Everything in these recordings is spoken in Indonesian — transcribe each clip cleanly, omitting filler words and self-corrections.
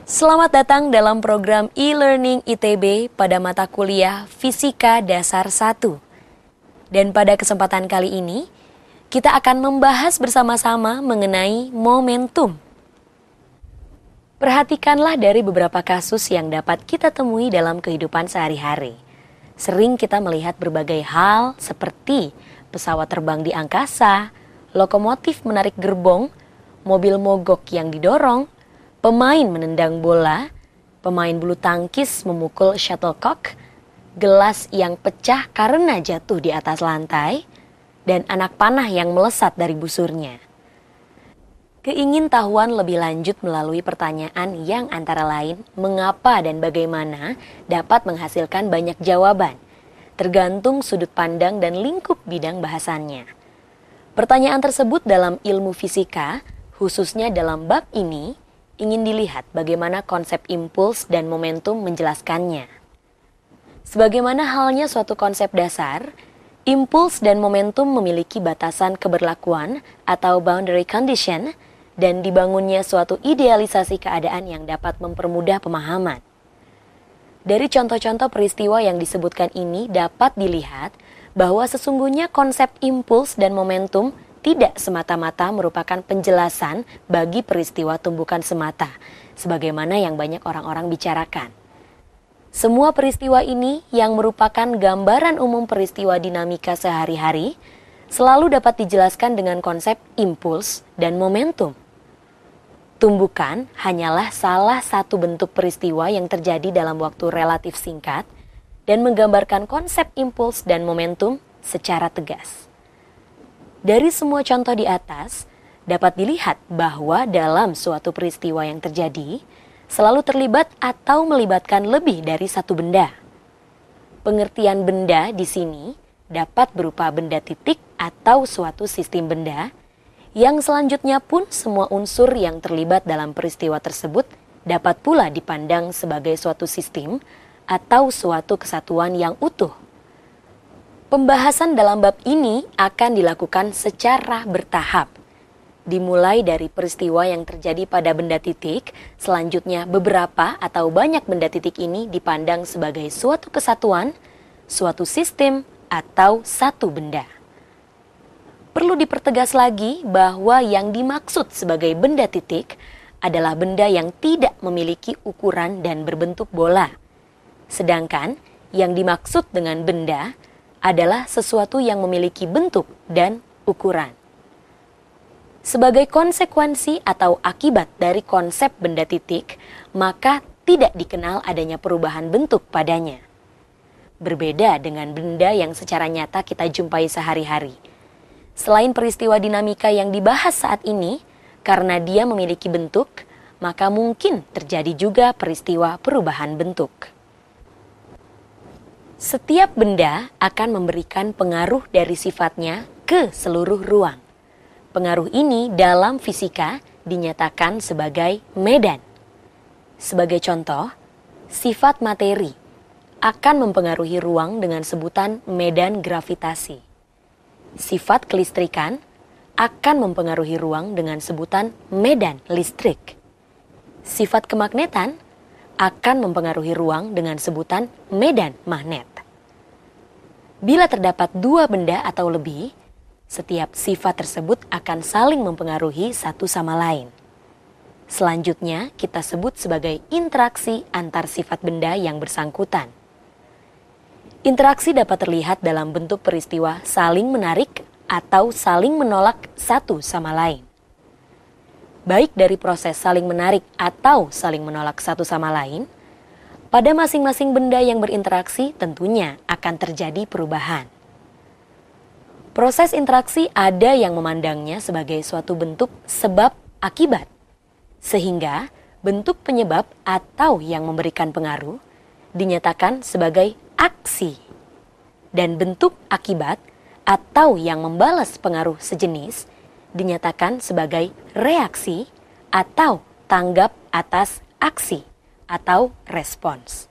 Selamat datang dalam program e-learning ITB pada mata kuliah Fisika Dasar 1. Dan pada kesempatan kali ini, kita akan membahas bersama-sama mengenai momentum. Perhatikanlah dari beberapa kasus yang dapat kita temui dalam kehidupan sehari-hari. Sering kita melihat berbagai hal seperti pesawat terbang di angkasa, lokomotif menarik gerbong, mobil mogok yang didorong, pemain menendang bola, pemain bulu tangkis memukul shuttlecock, gelas yang pecah karena jatuh di atas lantai, dan anak panah yang melesat dari busurnya. Keingintahuan lebih lanjut melalui pertanyaan yang antara lain mengapa dan bagaimana dapat menghasilkan banyak jawaban, tergantung sudut pandang dan lingkup bidang bahasannya. Pertanyaan tersebut dalam ilmu fisika, khususnya dalam bab ini, ingin dilihat bagaimana konsep impuls dan momentum menjelaskannya. Sebagaimana halnya suatu konsep dasar, impuls dan momentum memiliki batasan keberlakuan atau boundary condition dan dibangunnya suatu idealisasi keadaan yang dapat mempermudah pemahaman. Dari contoh-contoh peristiwa yang disebutkan ini dapat dilihat bahwa sesungguhnya konsep impuls dan momentum tidak semata-mata merupakan penjelasan bagi peristiwa tumbukan semata, sebagaimana yang banyak orang-orang bicarakan. Semua peristiwa ini yang merupakan gambaran umum peristiwa dinamika sehari-hari selalu dapat dijelaskan dengan konsep impuls dan momentum. Tumbukan hanyalah salah satu bentuk peristiwa yang terjadi dalam waktu relatif singkat dan menggambarkan konsep impuls dan momentum secara tegas. Dari semua contoh di atas, dapat dilihat bahwa dalam suatu peristiwa yang terjadi, selalu terlibat atau melibatkan lebih dari satu benda. Pengertian benda di sini dapat berupa benda titik atau suatu sistem benda, yang selanjutnya pun semua unsur yang terlibat dalam peristiwa tersebut dapat pula dipandang sebagai suatu sistem atau suatu kesatuan yang utuh. Pembahasan dalam bab ini akan dilakukan secara bertahap. Dimulai dari peristiwa yang terjadi pada benda titik, selanjutnya beberapa atau banyak benda titik ini dipandang sebagai suatu kesatuan, suatu sistem, atau satu benda. Perlu dipertegas lagi bahwa yang dimaksud sebagai benda titik adalah benda yang tidak memiliki ukuran dan berbentuk bola. Sedangkan yang dimaksud dengan benda adalah sesuatu yang memiliki bentuk dan ukuran. Sebagai konsekuensi atau akibat dari konsep benda titik, maka tidak dikenal adanya perubahan bentuk padanya. Berbeda dengan benda yang secara nyata kita jumpai sehari-hari. Selain peristiwa dinamika yang dibahas saat ini, karena dia memiliki bentuk, maka mungkin terjadi juga peristiwa perubahan bentuk. Setiap benda akan memberikan pengaruh dari sifatnya ke seluruh ruang. Pengaruh ini dalam fisika dinyatakan sebagai medan. Sebagai contoh, sifat materi akan mempengaruhi ruang dengan sebutan medan gravitasi. Sifat kelistrikan akan mempengaruhi ruang dengan sebutan medan listrik. Sifat kemagnetan akan mempengaruhi ruang dengan sebutan medan magnet. Bila terdapat dua benda atau lebih, setiap sifat tersebut akan saling mempengaruhi satu sama lain. Selanjutnya kita sebut sebagai interaksi antar sifat benda yang bersangkutan. Interaksi dapat terlihat dalam bentuk peristiwa saling menarik atau saling menolak satu sama lain. Baik dari proses saling menarik atau saling menolak satu sama lain, pada masing-masing benda yang berinteraksi tentunya akan terjadi perubahan. Proses interaksi ada yang memandangnya sebagai suatu bentuk sebab akibat, sehingga bentuk penyebab atau yang memberikan pengaruh dinyatakan sebagai aksi, dan bentuk akibat atau yang membalas pengaruh sejenis dinyatakan sebagai reaksi atau tanggap atas aksi atau respons.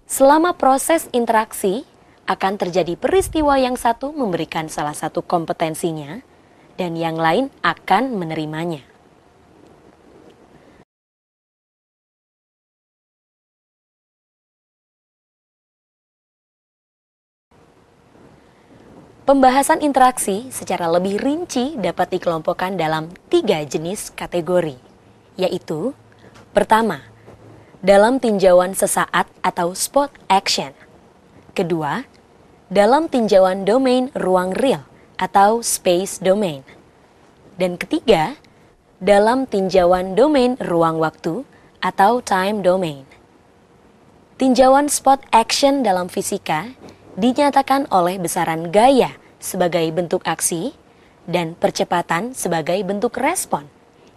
Selama proses interaksi akan terjadi peristiwa yang satu memberikan salah satu kompetensinya dan yang lain akan menerimanya. Pembahasan interaksi secara lebih rinci dapat dikelompokkan dalam 3 jenis kategori, yaitu pertama, dalam tinjauan sesaat atau spot action. Kedua, dalam tinjauan domain ruang real atau space domain. Dan ketiga, dalam tinjauan domain ruang waktu atau time domain. Tinjauan spot action dalam fisika dinyatakan oleh besaran gaya sebagai bentuk aksi dan percepatan sebagai bentuk respon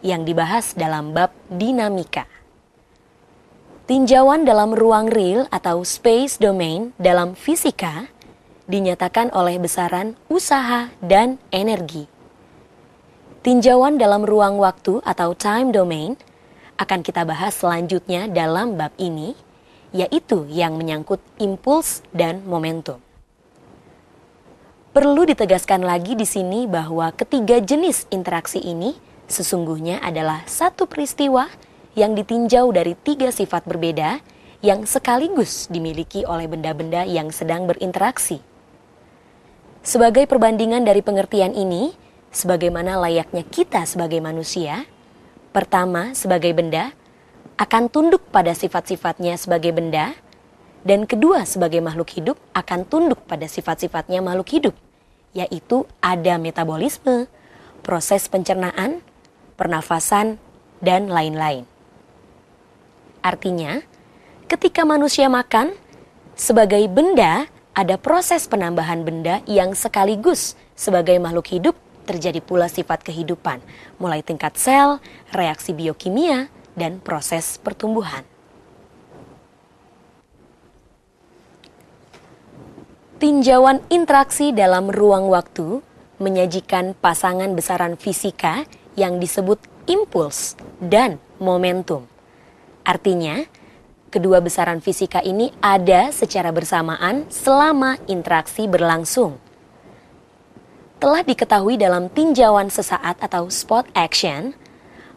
yang dibahas dalam bab dinamika. Tinjauan dalam ruang real atau space domain dalam fisika dinyatakan oleh besaran usaha dan energi. Tinjauan dalam ruang waktu atau time domain akan kita bahas selanjutnya dalam bab ini, yaitu yang menyangkut impuls dan momentum. Perlu ditegaskan lagi di sini bahwa ketiga jenis interaksi ini sesungguhnya adalah satu peristiwa yang ditinjau dari 3 sifat berbeda yang sekaligus dimiliki oleh benda-benda yang sedang berinteraksi. Sebagai perbandingan dari pengertian ini, sebagaimana layaknya kita sebagai manusia, pertama sebagai benda, akan tunduk pada sifat-sifatnya sebagai benda, dan kedua sebagai makhluk hidup akan tunduk pada sifat-sifatnya makhluk hidup, yaitu ada metabolisme, proses pencernaan, pernafasan, dan lain-lain. Artinya, ketika manusia makan, sebagai benda ada proses penambahan benda yang sekaligus sebagai makhluk hidup terjadi pula sifat kehidupan, mulai tingkat sel, reaksi biokimia, dan proses pertumbuhan. Tinjauan interaksi dalam ruang waktu menyajikan pasangan besaran fisika yang disebut impuls dan momentum. Artinya, kedua besaran fisika ini ada secara bersamaan selama interaksi berlangsung. Telah diketahui dalam tinjauan sesaat atau spot action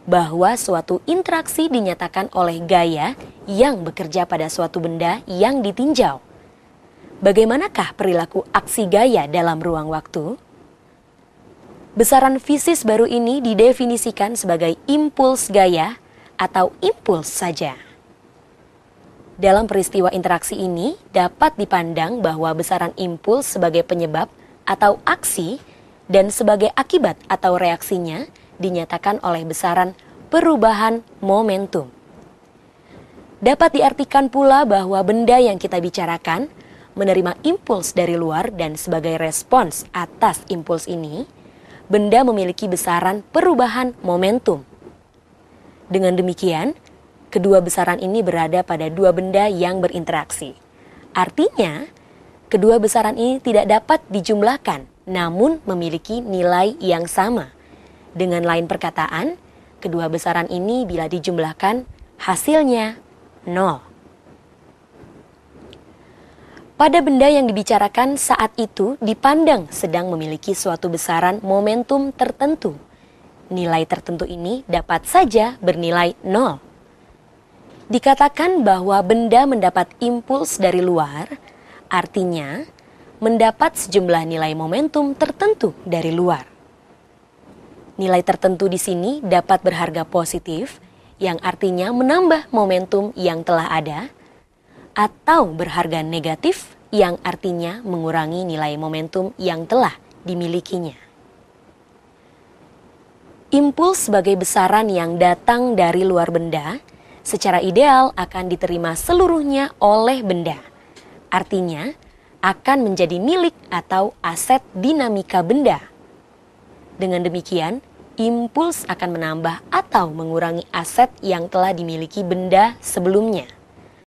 bahwa suatu interaksi dinyatakan oleh gaya yang bekerja pada suatu benda yang ditinjau. Bagaimanakah perilaku aksi gaya dalam ruang waktu? Besaran fisis baru ini didefinisikan sebagai impuls gaya atau impuls saja. Dalam peristiwa interaksi ini dapat dipandang bahwa besaran impuls sebagai penyebab atau aksi dan sebagai akibat atau reaksinya dinyatakan oleh besaran perubahan momentum. Dapat diartikan pula bahwa benda yang kita bicarakan menerima impuls dari luar dan sebagai respons atas impuls ini, benda memiliki besaran perubahan momentum. Dengan demikian, kedua besaran ini berada pada dua benda yang berinteraksi. Artinya, kedua besaran ini tidak dapat dijumlahkan, namun memiliki nilai yang sama. Dengan lain perkataan, kedua besaran ini bila dijumlahkan, hasilnya 0. Pada benda yang dibicarakan saat itu dipandang sedang memiliki suatu besaran momentum tertentu. Nilai tertentu ini dapat saja bernilai 0. Dikatakan bahwa benda mendapat impuls dari luar, artinya mendapat sejumlah nilai momentum tertentu dari luar. Nilai tertentu di sini dapat berharga positif, yang artinya menambah momentum yang telah ada, atau berharga negatif, yang artinya mengurangi nilai momentum yang telah dimilikinya. Impuls sebagai besaran yang datang dari luar benda, secara ideal akan diterima seluruhnya oleh benda. Artinya, akan menjadi milik atau aset dinamika benda. Dengan demikian, impuls akan menambah atau mengurangi aset yang telah dimiliki benda sebelumnya.